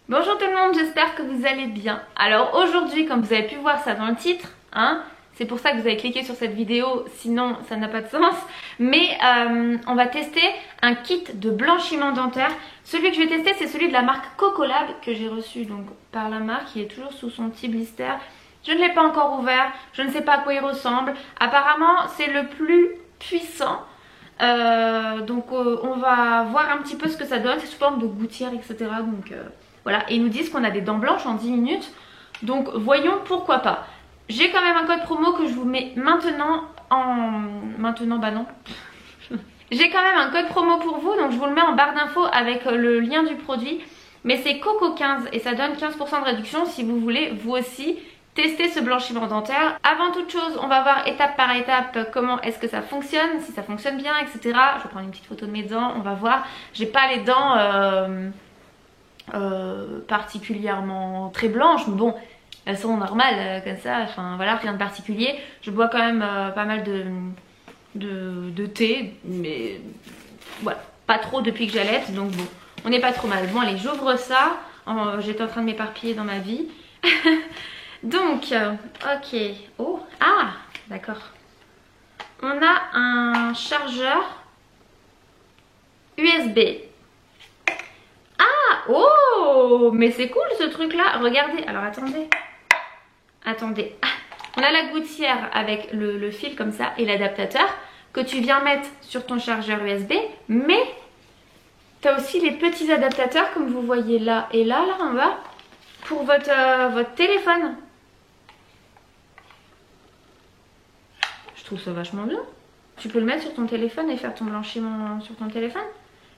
Bonjour tout le monde, j'espère que vous allez bien. Alors aujourd'hui, comme vous avez pu voir ça dans le titre, c'est pour ça que vous avez cliqué sur cette vidéo, sinon ça n'a pas de sens. Mais on va tester un kit de blanchiment dentaire. Celui que je vais tester, c'est celui de la marque Cocolab que j'ai reçu donc par la marque. Il est toujours sous son petit blister. Je ne l'ai pas encore ouvert, je ne sais pas à quoi il ressemble. Apparemment, c'est le plus puissant. Donc on va voir un petit peu ce que ça donne. C'est sous forme de gouttière, etc. Donc voilà, et ils nous disent qu'on a des dents blanches en 10 minutes. Donc voyons, pourquoi pas. J'ai quand même un code promo que je vous mets maintenant en... bah non. J'ai quand même un code promo pour vous, donc je vous le mets en barre d'infos avec le lien du produit. Mais c'est Coco15 et ça donne 15% de réduction si vous voulez vous aussi tester ce blanchiment dentaire. Avant toute chose, on va voir étape par étape comment est-ce que ça fonctionne, si ça fonctionne bien, etc. Je vais prendre une petite photo de mes dents, on va voir. J'ai pas les dents particulièrement très blanches, mais bon, elles sont normales comme ça, enfin voilà, rien de particulier. Je bois quand même pas mal de thé, mais voilà, pas trop depuis que j'allaite, donc bon, on n'est pas trop mal. Bon allez, j'ouvre ça, j'étais en train de m'éparpiller dans ma vie. Donc, ok, oh, ah, d'accord. On a un chargeur USB. Ah, oh, mais c'est cool ce truc là, regardez, alors attendez. Attendez, on a la gouttière avec le fil comme ça et l'adaptateur que tu viens mettre sur ton chargeur USB, mais tu as aussi les petits adaptateurs comme vous voyez là et là en bas pour votre téléphone. Je trouve ça vachement bien. Tu peux le mettre sur ton téléphone et faire ton blanchiment sur ton téléphone.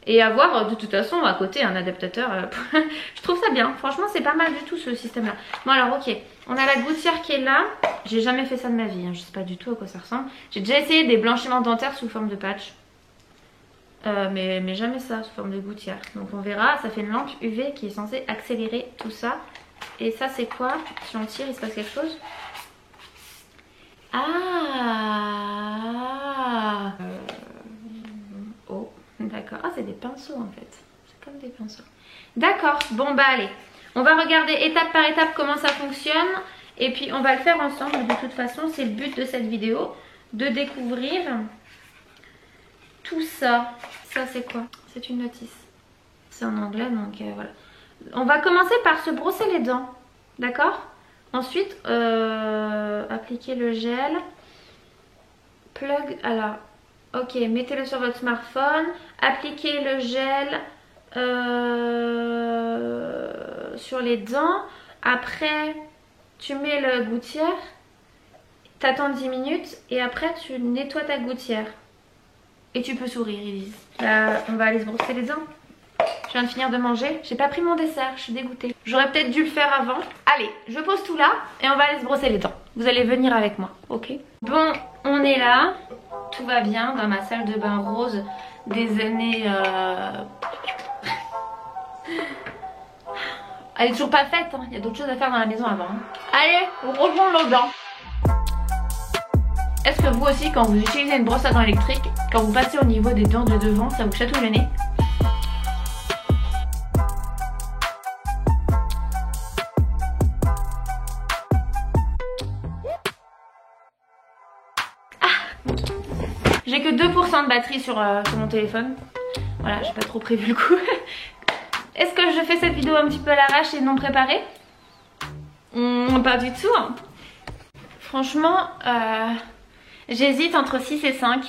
Et avoir de toute façon à côté un adaptateur. Je trouve ça bien. Franchement c'est pas mal du tout ce système là. Bon alors ok. On a la gouttière qui est là. J'ai jamais fait ça de ma vie. Je sais pas du tout à quoi ça ressemble. J'ai déjà essayé des blanchiments dentaires sous forme de patch. Mais jamais ça sous forme de gouttière. Donc on verra. Ça fait une lampe UV qui est censée accélérer tout ça. Et ça c'est quoi? Si on tire il se passe quelque chose? Ah oh, d'accord. Ah, c'est des pinceaux en fait. C'est comme des pinceaux. D'accord, bon bah allez. On va regarder étape par étape comment ça fonctionne. Et puis on va le faire ensemble. De toute façon, c'est le but de cette vidéo. De découvrir tout ça. Ça c'est quoi? C'est une notice. C'est en anglais donc voilà. On va commencer par se brosser les dents. D'accord? Ensuite, appliquer le gel. Plug, alors, ok, mettez-le sur votre smartphone. Appliquez le gel sur les dents. Après, tu mets la gouttière. T'attends 10 minutes et après tu nettoies ta gouttière. Et tu peux sourire, ils disent. Là, on va aller se brosser les dents. Je viens de finir de manger, j'ai pas pris mon dessert, je suis dégoûtée. J'aurais peut-être dû le faire avant. Allez, je pose tout là et on va aller se brosser les dents. Vous allez venir avec moi, ok? Bon, on est là, tout va bien dans ma salle de bain rose des années... Elle est toujours pas faite, il y a d'autres choses à faire dans la maison avant. Allez, on rejoint nos dents. Est-ce que vous aussi, quand vous utilisez une brosse à dents électrique, quand vous passez au niveau des dents de devant, ça vous chatouille le nez? J'ai que 2% de batterie sur mon téléphone. Voilà, j'ai pas trop prévu le coup. Est-ce que je fais cette vidéo un petit peu à l'arrache et non préparée? Pas du tout. Franchement, j'hésite entre 6 et 5.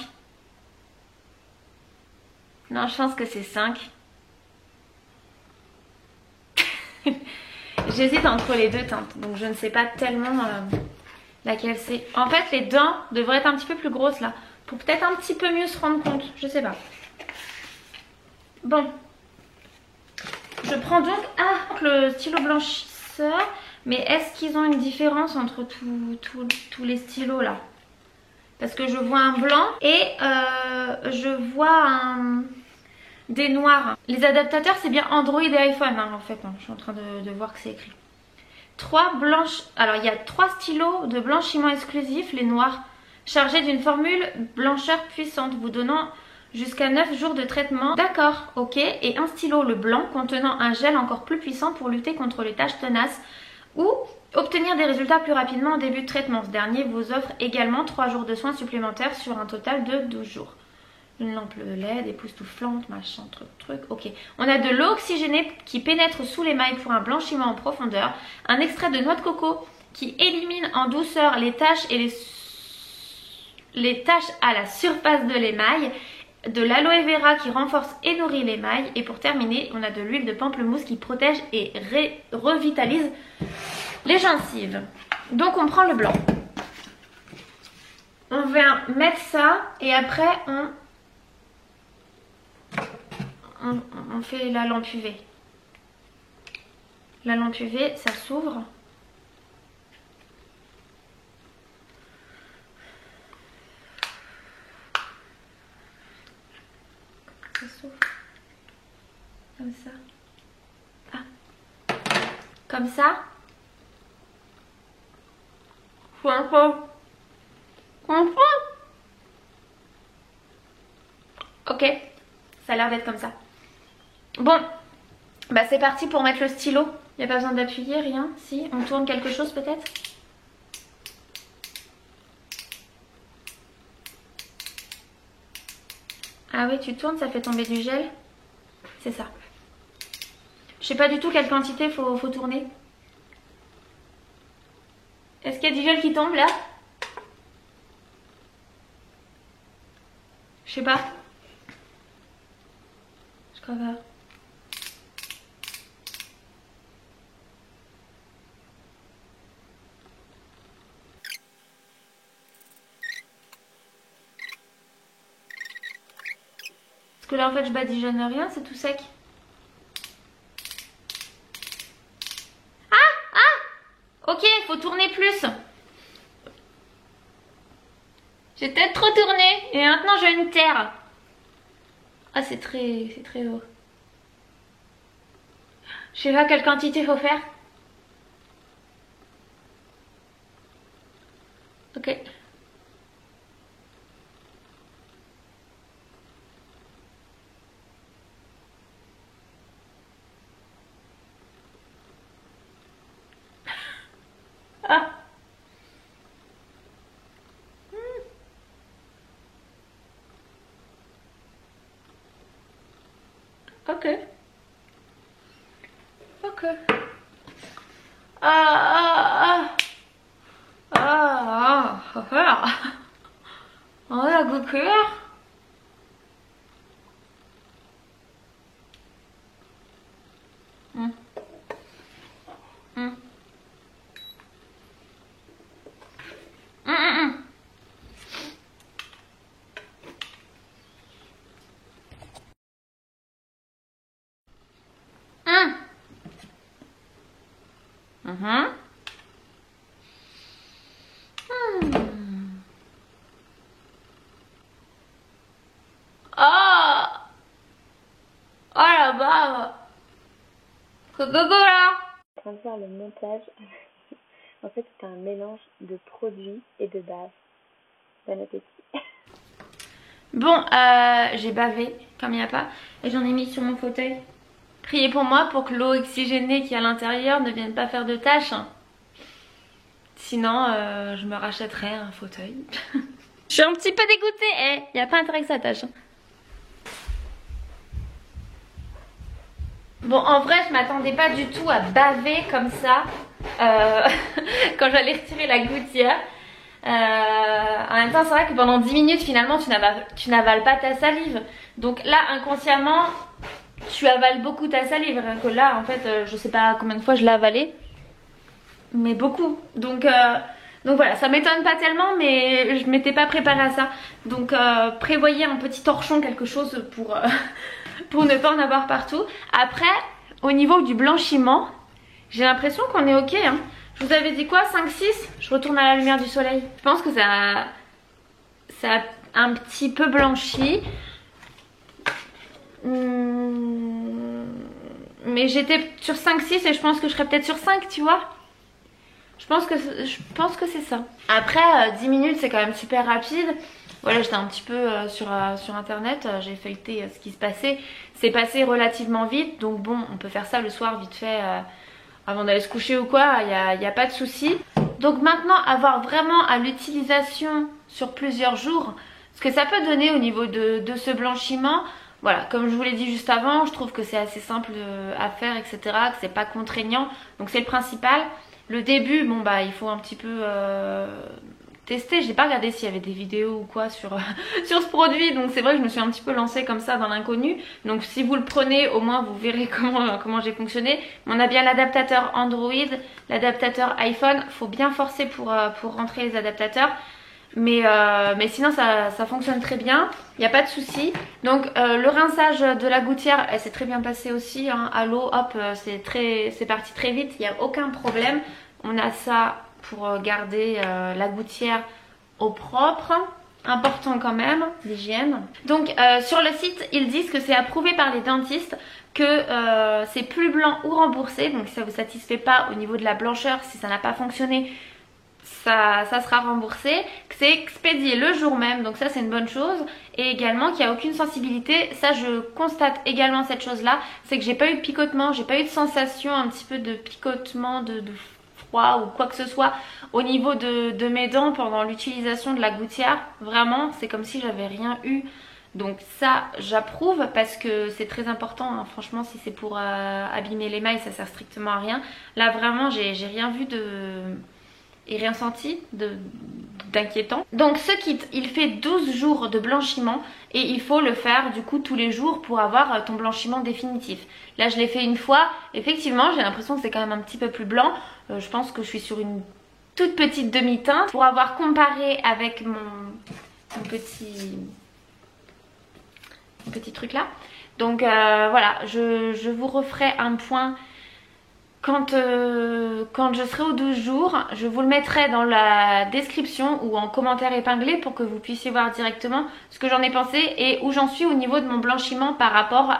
Non, je pense que c'est 5. J'hésite entre les deux teintes, donc je ne sais pas tellement laquelle c'est. En fait, les dents devraient être un petit peu plus grosses là. Pour peut-être un petit peu mieux se rendre compte, je sais pas. Bon, je prends donc le stylo blanchisseur. Mais est-ce qu'ils ont une différence entre tous les stylos là? Parce que je vois un blanc et je vois des noirs. Les adaptateurs c'est bien Android et iPhone en fait. Je suis en train de voir que c'est écrit. Alors il y a 3 stylos de blanchiment exclusif, les noirs, chargés d'une formule blancheur puissante, vous donnant Jusqu'à 9 jours de traitement. D'accord, ok. Et un stylo, le blanc, contenant un gel encore plus puissant pour lutter contre les taches tenaces ou obtenir des résultats plus rapidement au début de traitement. Ce dernier vous offre également 3 jours de soins supplémentaires sur un total de 12 jours. Une lampe LED, époustouflante, machin, truc, ok. On a de l'eau oxygénée qui pénètre sous l'émail pour un blanchiment en profondeur. Un extrait de noix de coco qui élimine en douceur les taches et les taches à la surface de l'émail. De l'aloe vera qui renforce et nourrit l'émail. Et pour terminer, on a de l'huile de pamplemousse qui protège et revitalise les gencives. Donc on prend le blanc. On vient mettre ça et après on fait la lampe UV. La lampe UV, ça s'ouvre. Ça s'ouvre. Comme ça. Ah. Comme ça. Ok, ça a l'air d'être comme ça. Bon, bah c'est parti pour mettre le stylo. Il n'y a pas besoin d'appuyer, rien. Si, on tourne quelque chose peut-être. Ah oui, tu tournes, ça fait tomber du gel. C'est ça. Je sais pas du tout quelle quantité faut tourner. Est-ce qu'il y a du gel qui tombe là? Je sais pas. Je crois pas. Parce que là en fait je badigeonne rien, c'est tout sec. Ok, faut tourner plus. J'ai peut-être trop tourné et maintenant je vais me taire. Ah c'est très haut. Je sais pas quelle quantité faut faire. Ok. Ah. Ok. Ok. On a goûté. Ah. Oh la bave. C'est dégueulasse. En train de faire le montage. En fait, c'est un mélange de produits et de base. Bon appétit. Bon, j'ai bavé comme il n'y a pas et j'en ai mis sur mon fauteuil. Priez pour moi pour que l'eau oxygénée qui est à l'intérieur ne vienne pas faire de tâches. Sinon, je me rachèterai un fauteuil. Je suis un petit peu dégoûtée. Il n'y a pas intérêt que ça tâche. Bon, en vrai, je m'attendais pas du tout à baver comme ça quand j'allais retirer la gouttière. En même temps, c'est vrai que pendant 10 minutes, finalement, tu n'avales pas ta salive. Donc là, inconsciemment, tu avales beaucoup ta salive. Rien que là, en fait, je sais pas combien de fois je l'ai avalée, mais beaucoup. Donc voilà, ça m'étonne pas tellement, mais je m'étais pas préparée à ça. Donc prévoyez un petit torchon, quelque chose pour, pour ne pas en avoir partout. Après, au niveau du blanchiment, j'ai l'impression qu'on est ok, hein. Je vous avais dit quoi, 5-6? Je retourne à la lumière du soleil. Je pense que ça a un petit peu blanchi. Mais j'étais sur 5-6 et je pense que je serais peut-être sur 5, tu vois. Je pense que c'est ça. Après 10 minutes c'est quand même super rapide. Voilà, j'étais un petit peu sur internet, j'ai feuilleté ce qui se passait. C'est passé relativement vite, donc bon, on peut faire ça le soir vite fait avant d'aller se coucher ou quoi, il n'y a pas de souci. Donc maintenant, avoir vraiment à l'utilisation sur plusieurs jours, ce que ça peut donner au niveau de ce blanchiment, voilà, comme je vous l'ai dit juste avant, je trouve que c'est assez simple à faire, etc., que c'est pas contraignant, donc c'est le principal. Le début, bon bah il faut un petit peu tester, j'ai pas regardé s'il y avait des vidéos ou quoi sur ce produit, donc c'est vrai que je me suis un petit peu lancée comme ça dans l'inconnu. Donc si vous le prenez, au moins vous verrez comment j'ai fonctionné. On a bien l'adaptateur Android, l'adaptateur iPhone, faut bien forcer pour rentrer les adaptateurs. Mais sinon ça fonctionne très bien, il n'y a pas de souci. Donc le rinçage de la gouttière, elle s'est très bien passée aussi, hein. À l'eau, hop, c'est parti très vite, il n'y a aucun problème. On a ça pour garder la gouttière au propre, important quand même, l'hygiène. Donc sur le site, ils disent que c'est approuvé par les dentistes, que c'est plus blanc ou remboursé. Donc si ça ne vous satisfait pas au niveau de la blancheur, si ça n'a pas fonctionné, ça sera remboursé, que c'est expédié le jour même, donc ça c'est une bonne chose. Et également qu'il n'y a aucune sensibilité, ça je constate également cette chose là, c'est que j'ai pas eu de picotement, j'ai pas eu de sensation un petit peu de picotement, de froid ou quoi que ce soit au niveau de mes dents pendant l'utilisation de la gouttière. Vraiment c'est comme si j'avais rien eu. Donc ça j'approuve parce que c'est très important, hein. Franchement si c'est pour abîmer l'émail ça sert strictement à rien. Là vraiment j'ai rien vu et rien senti d'inquiétant. Donc ce kit il fait 12 jours de blanchiment et il faut le faire du coup tous les jours pour avoir ton blanchiment définitif. Là je l'ai fait une fois, effectivement j'ai l'impression que c'est quand même un petit peu plus blanc. Je pense que je suis sur une toute petite demi-teinte. Pour avoir comparé avec mon petit truc là. Donc voilà, je vous referai un point quand je serai aux 12 jours. Je vous le mettrai dans la description ou en commentaire épinglé pour que vous puissiez voir directement ce que j'en ai pensé et où j'en suis au niveau de mon blanchiment par rapport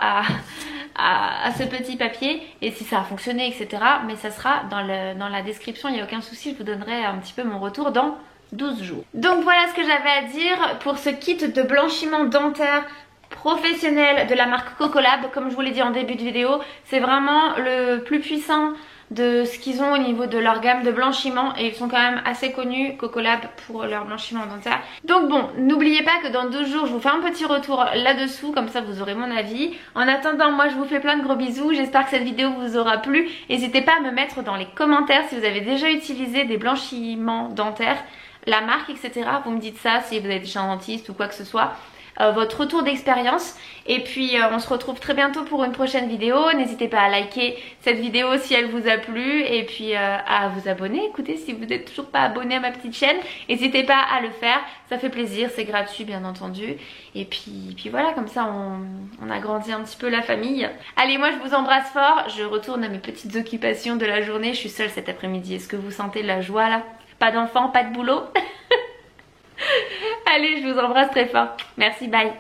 à ce petit papier et si ça a fonctionné, etc. Mais ça sera dans la description, il n'y a aucun souci, je vous donnerai un petit peu mon retour dans 12 jours. Donc voilà ce que j'avais à dire pour ce kit de blanchiment dentaire professionnel de la marque Cocolab. Comme je vous l'ai dit en début de vidéo, c'est vraiment le plus puissant de ce qu'ils ont au niveau de leur gamme de blanchiment et ils sont quand même assez connus, Cocolab, pour leur blanchiment dentaire. Donc bon, n'oubliez pas que dans 12 jours je vous fais un petit retour là-dessous, comme ça vous aurez mon avis. En attendant, moi je vous fais plein de gros bisous, j'espère que cette vidéo vous aura plu. N'hésitez pas à me mettre dans les commentaires si vous avez déjà utilisé des blanchiments dentaires, la marque, etc. Vous me dites ça si vous êtes chez un dentiste ou quoi que ce soit. Votre retour d'expérience et puis on se retrouve très bientôt pour une prochaine vidéo. N'hésitez pas à liker cette vidéo si elle vous a plu et puis à vous abonner. Écoutez, si vous n'êtes toujours pas abonné à ma petite chaîne, n'hésitez pas à le faire, ça fait plaisir, c'est gratuit bien entendu. Et puis voilà, comme ça on agrandit un petit peu la famille. Allez, moi je vous embrasse fort, je retourne à mes petites occupations de la journée. Je suis seule cet après-midi, est-ce que vous sentez la joie là? Pas d'enfant, pas de boulot. Allez, je vous embrasse très fort. Merci, bye.